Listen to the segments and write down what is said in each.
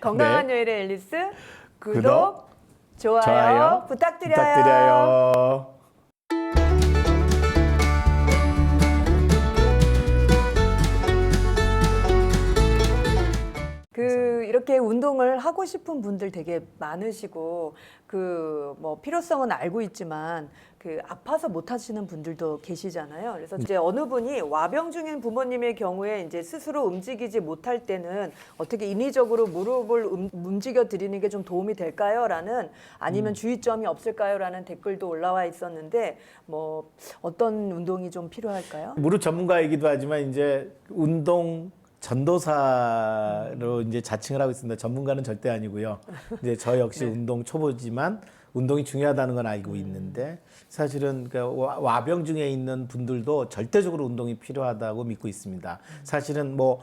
건강한 네. 요일의 앨리스 구독, 구독, 좋아요, 부탁드려요. 부탁드려요. 이렇게 운동을 하고 싶은 분들 되게 많으시고 뭐 필요성은 알고 있지만 아파서 못 하시는 분들도 계시잖아요. 그래서 이제 어느 분이 와병 중인 부모님의 경우에 이제 스스로 움직이지 못할 때는 어떻게 인위적으로 무릎을 움직여 드리는 게 좀 도움이 될까요? 라는 아니면 주의점이 없을까요? 라는 댓글도 올라와 있었는데 뭐 어떤 운동이 좀 필요할까요? 무릎 전문가이기도 하지만 이제 운동 전도사로 이제 자칭을 하고 있습니다. 전문가는 절대 아니고요. 이제 저 역시 네. 운동 초보지만 운동이 중요하다는 건 알고 있는데 사실은 그 와병 중에 있는 분들도 절대적으로 운동이 필요하다고 믿고 있습니다. 사실은 뭐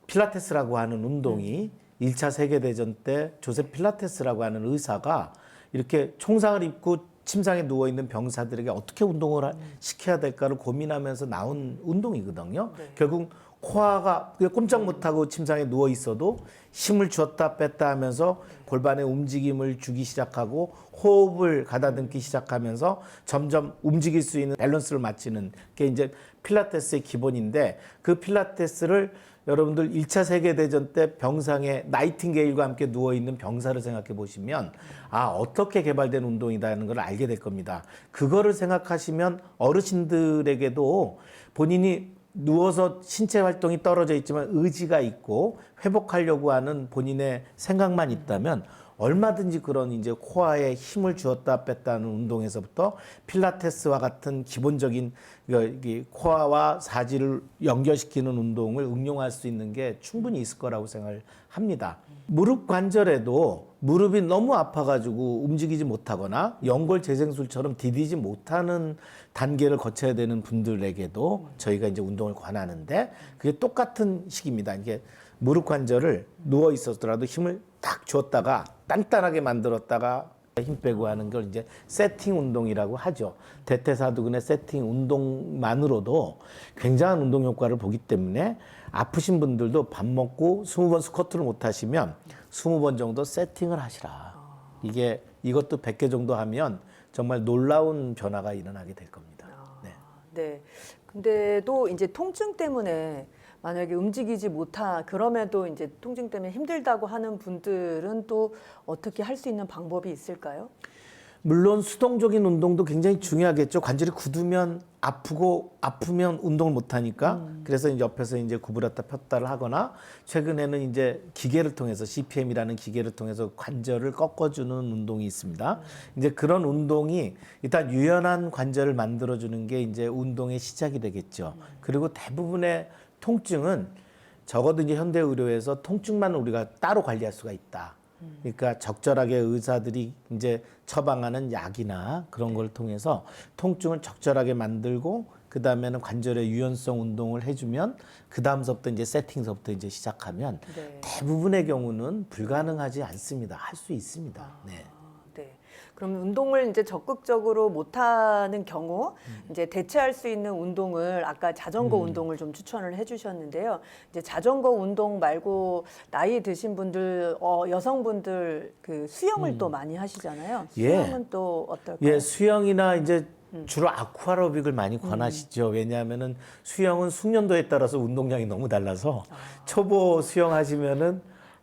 필라테스라고 하는 운동이 1차 세계대전 때 조셉 필라테스라고 하는 의사가 이렇게 총상을 입고 침상에 누워있는 병사들에게 어떻게 운동을 시켜야 될까를 고민하면서 나온 운동이거든요. 네. 결국 코아가 꼼짝 못하고 침상에 누워 있어도 힘을 주었다 뺐다 하면서 골반에 움직임을 주기 시작하고 호흡을 가다듬기 시작하면서 점점 움직일 수 있는 밸런스를 맞추는 게 이제 필라테스의 기본인데 그 필라테스를 여러분들 1차 세계대전 때 병상에 나이팅게일과 함께 누워있는 병사를 생각해 보시면 어떻게 개발된 운동이다는 걸 알게 될 겁니다. 그거를 생각하시면 어르신들에게도 본인이 누워서 신체 활동이 떨어져 있지만 의지가 있고 회복하려고 하는 본인의 생각만 있다면 얼마든지 그런 이제 코어에 힘을 주었다 뺐다 하는 운동에서부터 필라테스와 같은 기본적인 코어와 사지를 연결시키는 운동을 응용할 수 있는 게 충분히 있을 거라고 생각을 합니다. 무릎 관절에도 무릎이 너무 아파가지고 움직이지 못하거나 연골 재생술처럼 디디지 못하는 단계를 거쳐야 되는 분들에게도 저희가 이제 운동을 권하는데 그게 똑같은 식입니다. 이게 무릎 관절을 누워 있었더라도 힘을 딱 줬다가 단단하게 만들었다가 힘 빼고 하는 걸 이제 세팅 운동이라고 하죠. 대퇴사두근의 세팅 운동만으로도 굉장한 운동 효과를 보기 때문에 아프신 분들도 밥 먹고 20번 스쿼트를 못 하시면 20번 정도 세팅을 하시라. 이것도 100개 정도 하면 정말 놀라운 변화가 일어나게 될 겁니다. 네. 네. 근데도 이제 통증 때문에 만약에 움직이지 그럼에도 이제 통증 때문에 힘들다고 하는 분들은 또 어떻게 할 수 있는 방법이 있을까요? 물론 수동적인 운동도 굉장히 중요하겠죠. 관절이 굳으면 아프면 운동을 못 하니까. 그래서 이제 옆에서 이제 구부렸다 폈다를 하거나 최근에는 이제 기계를 통해서 CPM이라는 기계를 통해서 관절을 꺾어주는 운동이 있습니다. 이제 그런 운동이 일단 유연한 관절을 만들어주는 게 이제 운동의 시작이 되겠죠. 그리고 대부분의 통증은 적어도 이제 현대 의료에서 통증만 우리가 따로 관리할 수가 있다. 그러니까 적절하게 의사들이 이제 처방하는 약이나 그런 걸 통해서 통증을 적절하게 만들고 그 다음에는 관절의 유연성 운동을 해주면 그 다음서부터 이제 세팅서부터 이제 시작하면 대부분의 경우는 불가능하지 않습니다. 할 수 있습니다. 네. 네. 그럼 운동을 이제 적극적으로 못하는 경우 이제 대체할 수 있는 운동을 아까 자전거 운동을 좀 추천을 해주셨는데요. 이제 자전거 운동 말고 나이 드신 분들, 여성분들 수영을 또 많이 하시잖아요. 수영은 또 어떨까요? 수영이나 이제 주로 아쿠아로빅을 많이 권하시죠. 왜냐하면은 수영은 숙련도에 따라서 운동량이 너무 달라서 초보 수영하시면은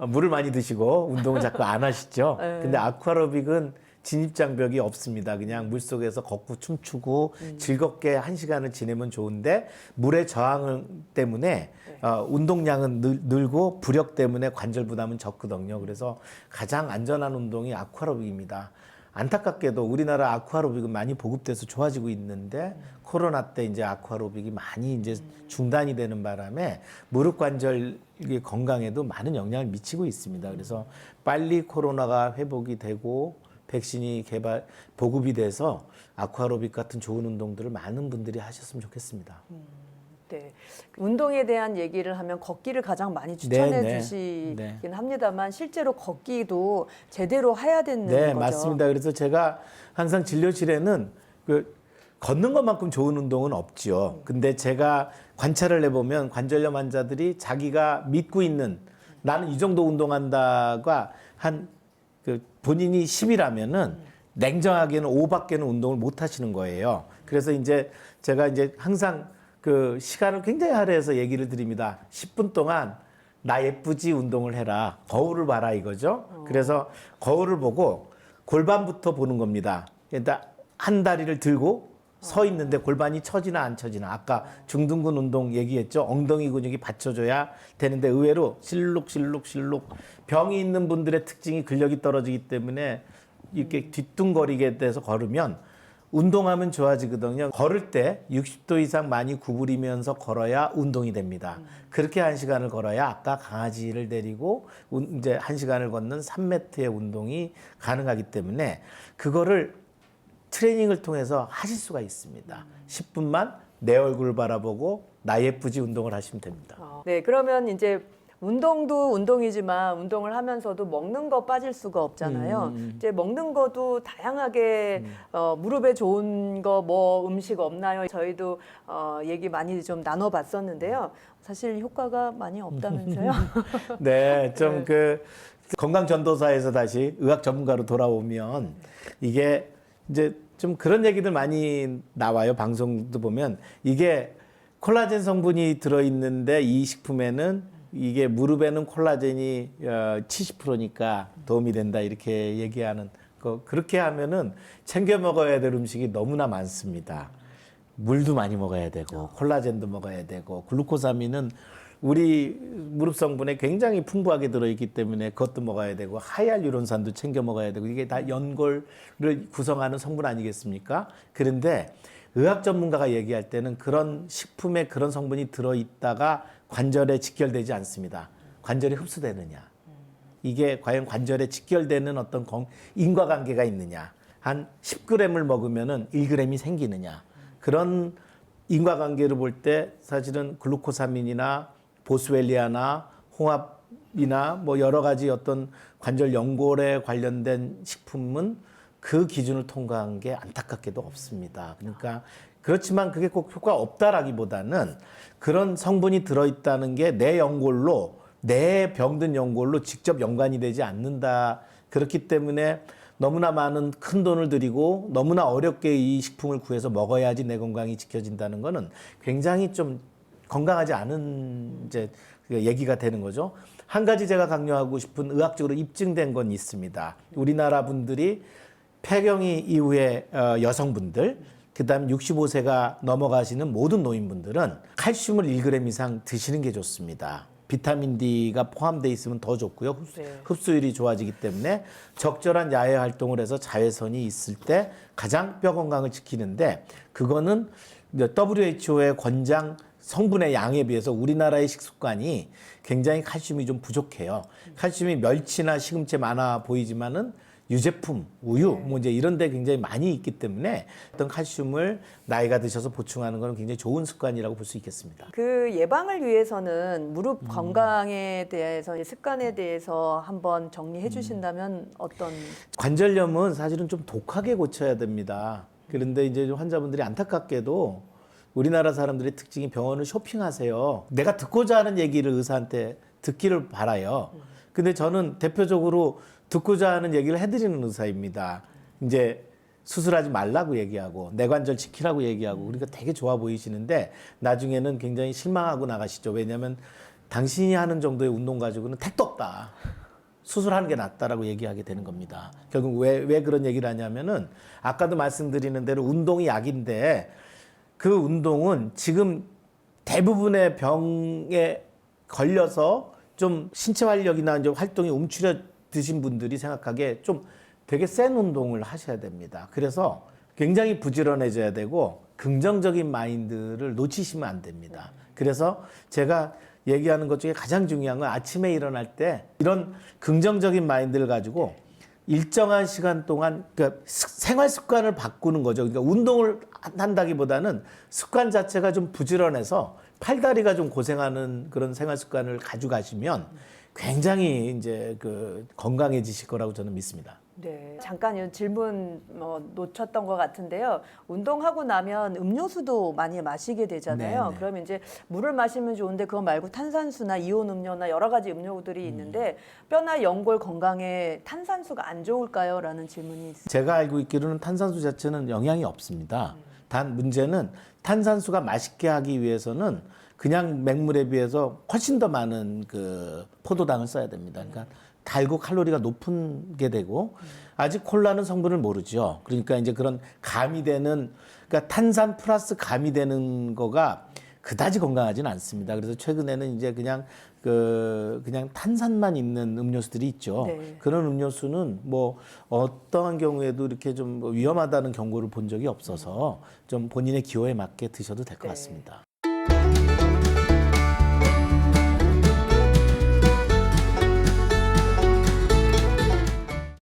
물을 많이 드시고 운동을 자꾸 안 하시죠. 근데 아쿠아로빅은 진입장벽이 없습니다. 그냥 물속에서 걷고 춤추고 즐겁게 1시간을 지내면 좋은데 물의 저항 때문에 운동량은 늘고 부력 때문에 관절 부담은 적거든요. 그래서 가장 안전한 운동이 아쿠아로빅입니다. 안타깝게도 우리나라 아쿠아로빅은 많이 보급돼서 좋아지고 있는데 코로나 때 이제 아쿠아로빅이 많이 이제 중단이 되는 바람에 무릎 관절 건강에도 많은 영향을 미치고 있습니다. 그래서 빨리 코로나가 회복이 되고 백신이 보급이 돼서 아쿠아로빅 같은 좋은 운동들을 많은 분들이 하셨으면 좋겠습니다. 네. 운동에 대한 얘기를 하면 걷기를 가장 많이 추천해 주시긴 합니다만 실제로 걷기도 제대로 해야 되는 거죠. 맞습니다. 그래서 제가 항상 진료실에는 걷는 것만큼 좋은 운동은 없죠. 근데 제가 관찰을 해보면 관절염 환자들이 자기가 믿고 있는 나는 이 정도 운동한다가 한 그 본인이 10이라면은 냉정하게는 5밖에는 운동을 못 하시는 거예요. 그래서 이제 제가 이제 항상 그 시간을 굉장히 할애해서 얘기를 드립니다. 10분 동안 나 예쁘지 운동을 해라. 거울을 봐라 이거죠. 그래서 거울을 보고 골반부터 보는 겁니다. 일단 한 다리를 들고 서 있는데 골반이 처지나 안 처지나. 아까 중둔근 운동 얘기했죠. 엉덩이 근육이 받쳐줘야 되는데 의외로 실룩실룩실룩 병이 있는 분들의 특징이 근력이 떨어지기 때문에 이렇게 뒤뚱거리게 돼서 걸으면 운동하면 좋아지거든요. 걸을 때 60도 이상 많이 구부리면서 걸어야 운동이 됩니다. 그렇게 1시간을 걸어야 아까 강아지를 데리고 이제 1시간을 걷는 3m의 운동이 가능하기 때문에 그거를 트레이닝을 통해서 하실 수가 있습니다. 10분만 내 얼굴 바라보고 나 예쁘지 운동을 하시면 됩니다. 네, 그러면 이제 운동도 운동이지만 운동을 하면서도 먹는 거 빠질 수가 없잖아요. 이제 먹는 것도 다양하게 무릎에 좋은 거 뭐 음식 없나요? 저희도 얘기 많이 좀 나눠봤었는데요. 사실 효과가 많이 없다면서요? 네, 좀 그 건강 전도사에서 다시 의학 전문가로 돌아오면 이게 이제 좀 그런 얘기들 많이 나와요. 방송도 보면 이게 콜라겐 성분이 들어있는데 이 식품에는 이게 무릎에는 콜라겐이 70%니까 도움이 된다 이렇게 얘기하는 거. 그렇게 하면은 챙겨 먹어야 될 음식이 너무나 많습니다. 물도 많이 먹어야 되고 콜라겐도 먹어야 되고 글루코사민은 우리 무릎 성분에 굉장히 풍부하게 들어있기 때문에 그것도 먹어야 되고 하이알루론산도 챙겨 먹어야 되고 이게 다 연골을 구성하는 성분 아니겠습니까? 그런데 의학 전문가가 얘기할 때는 그런 식품에 그런 성분이 들어있다가 관절에 직결되지 않습니다. 관절에 흡수되느냐. 이게 과연 관절에 직결되는 어떤 인과관계가 있느냐. 한 10g을 먹으면은 1g이 생기느냐. 그런 인과관계를 볼 때 사실은 글루코사민이나 보스웰리아나 홍합이나 뭐 여러 가지 어떤 관절 연골에 관련된 식품은 그 기준을 통과한 게 안타깝게도 없습니다. 그러니까 그렇지만 그게 꼭 효과가 없다라기보다는 그런 성분이 들어있다는 게 내 연골로 내 병든 연골로 직접 연관이 되지 않는다. 그렇기 때문에 너무나 많은 큰 돈을 들이고 너무나 어렵게 이 식품을 구해서 먹어야지 내 건강이 지켜진다는 거는 굉장히 좀 건강하지 않은 이제 얘기가 되는 거죠. 한 가지 제가 강조하고 싶은 의학적으로 입증된 건 있습니다. 우리나라 분들이 폐경이 이후에 여성분들, 그다음 65세가 넘어가시는 모든 노인분들은 칼슘을 1g 이상 드시는 게 좋습니다. 비타민 D가 포함되어 있으면 더 좋고요. 흡수율이 좋아지기 때문에 적절한 야외 활동을 해서 자외선이 있을 때 가장 뼈 건강을 지키는데 그거는 WHO의 권장 성분의 양에 비해서 우리나라의 식습관이 굉장히 칼슘이 좀 부족해요. 칼슘이 멸치나 시금치에 많아 보이지만은 유제품, 우유, 뭐 이제 이런 데 굉장히 많이 있기 때문에 어떤 칼슘을 나이가 드셔서 보충하는 건 굉장히 좋은 습관이라고 볼 수 있겠습니다. 그 예방을 위해서는 무릎 건강에 대해서 습관에 대해서 한번 정리해 주신다면 어떤 관절염은 사실은 좀 독하게 고쳐야 됩니다. 그런데 이제 환자분들이 안타깝게도 우리나라 사람들의 특징이 병원을 쇼핑하세요. 내가 듣고자 하는 얘기를 의사한테 듣기를 바라요. 근데 저는 대표적으로 듣고자 하는 얘기를 해드리는 의사입니다. 이제 수술하지 말라고 얘기하고 내관절 지키라고 얘기하고 그러니까 되게 좋아 보이시는데 나중에는 굉장히 실망하고 나가시죠. 왜냐하면 당신이 하는 정도의 운동 가지고는 택도 없다. 수술하는 게 낫다라고 얘기하게 되는 겁니다. 결국 왜 그런 얘기를 하냐면은 아까도 말씀드리는 대로 운동이 약인데 그 운동은 지금 대부분의 병에 걸려서 좀 신체 활력이나 이제 활동이 움츠려드신 분들이 생각하기에 좀 되게 센 운동을 하셔야 됩니다. 그래서 굉장히 부지런해져야 되고 긍정적인 마인드를 놓치시면 안 됩니다. 그래서 제가 얘기하는 것 중에 가장 중요한 건 아침에 일어날 때 이런 긍정적인 마인드를 가지고 일정한 시간 동안 그러니까 생활 습관을 바꾸는 거죠. 그러니까 운동을 한다기보다는 습관 자체가 좀 부지런해서 팔다리가 좀 고생하는 그런 생활 습관을 가져가시면 굉장히 이제 그 건강해지실 거라고 저는 믿습니다. 네, 잠깐 이 질문 놓쳤던 것 같은데요. 운동하고 나면 음료수도 많이 마시게 되잖아요. 네네. 그러면 이제 물을 마시면 좋은데 그거 말고 탄산수나 이온 음료나 여러 가지 음료들이 있는데 뼈나 연골 건강에 탄산수가 안 좋을까요? 라는 질문이 있습니다. 제가 알고 있기로는 탄산수 자체는 영향이 없습니다. 단 문제는 탄산수가 맛있게 하기 위해서는 그냥 맹물에 비해서 훨씬 더 많은 그 포도당을 써야 됩니다. 그러니까 달고 칼로리가 높은 게 되고 아직 콜라는 성분을 모르죠. 그러니까 이제 그런 가미되는 그러니까 탄산 플러스 가미되는 거가 그다지 건강하지는 않습니다. 그래서 최근에는 이제 그냥 탄산만 있는 음료수들이 있죠. 네. 그런 음료수는 뭐 어떠한 경우에도 이렇게 좀 위험하다는 경고를 본 적이 없어서 좀 본인의 기호에 맞게 드셔도 될 것 네. 같습니다.